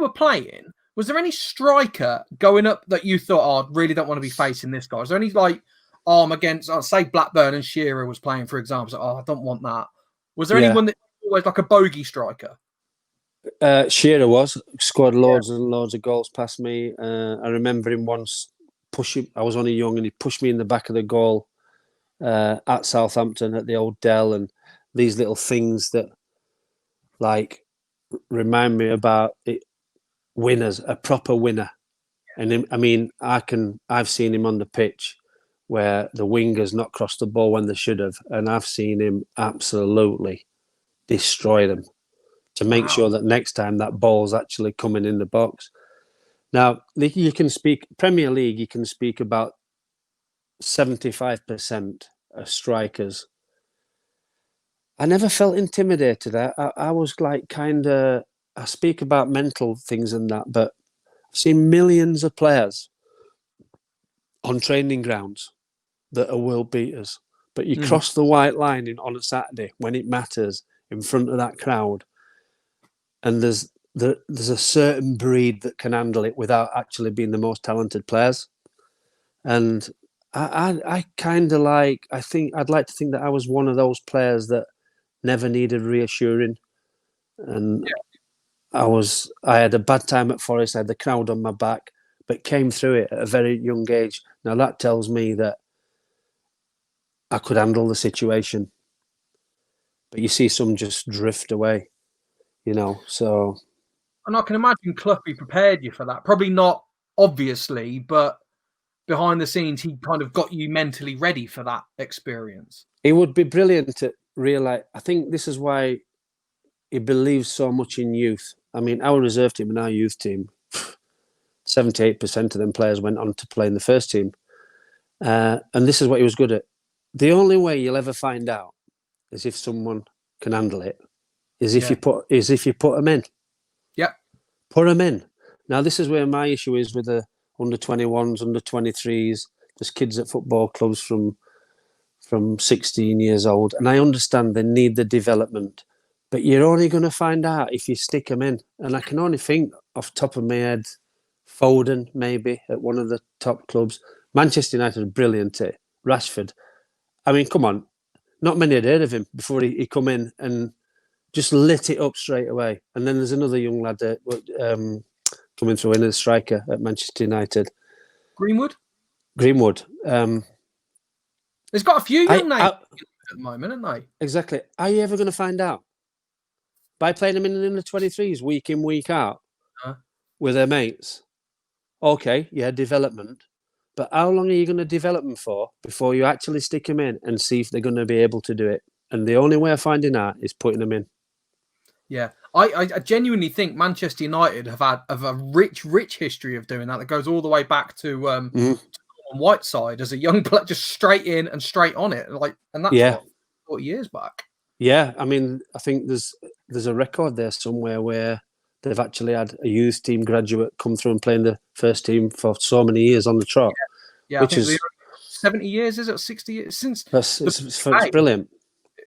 were playing, was there any striker going up that you thought, oh, I really don't want to be facing this guy? Is there any like arm against, say Blackburn and Shearer was playing, for example? So, oh, I don't want that. Was there anyone that always like a bogey striker? Shearer scored loads and loads of goals past me. I remember him once pushing. I was only young, and he pushed me in the back of the goal at Southampton at the old Dell, and these little things that like remind me about it. Winners, a proper winner, and I mean, I've seen him on the pitch where the wingers not crossed the ball when they should have, and I've seen him absolutely destroy them to make sure that next time that ball's actually coming in the box. Now, you can speak Premier League. You can speak about 75% of strikers. I never felt intimidated. I was like kind of. I speak about mental things and that, but I've seen millions of players on training grounds that are world beaters. But you cross the white line on a Saturday when it matters in front of that crowd, and there's a certain breed that can handle it without actually being the most talented players. And I kind of like, I'd like to think that I was one of those players that never needed reassuring. And I had a bad time at Forest. I had the crowd on my back, but came through it at a very young age. Now that tells me that I could handle the situation. But you see some just drift away, so. And I can imagine Cloughie prepared you for that. Probably not obviously, but behind the scenes, he kind of got you mentally ready for that experience. It would be brilliant to realise. I think this is why he believes so much in youth. I mean, our reserve team and our youth team, 78% of them players went on to play in the first team. And this is what he was good at. The only way you'll ever find out is if someone can handle it, is if you put them in. Yep. Put them in. Now, this is where my issue is with the under-21s, under-23s. There's kids at football clubs from 16 years old. And I understand they need the development. But you're only going to find out if you stick them in. And I can only think off the top of my head, Foden maybe at one of the top clubs. Manchester United are brilliant at it. Rashford. I mean, come on. Not many had heard of him before he come in and just lit it up straight away. And then there's another young lad coming through in as a striker at Manchester United. Greenwood. There's got a few young names at the moment, haven't they? Exactly. Are you ever going to find out? By playing them in the 23s week in, week out with their mates. Okay, development. But how long are you going to develop them for before you actually stick them in and see if they're going to be able to do it? And the only way of finding out is putting them in. Yeah. I genuinely think Manchester United have a rich history of doing that. That goes all the way back to Whiteside as a young player, just straight in and straight on it. And that's 40 years back. Yeah, I mean, I think there's a record there somewhere where they've actually had a youth team graduate come through and play in the first team for so many years on the trot. Yeah, which is 70 years, is it? 60 years since? It's brilliant.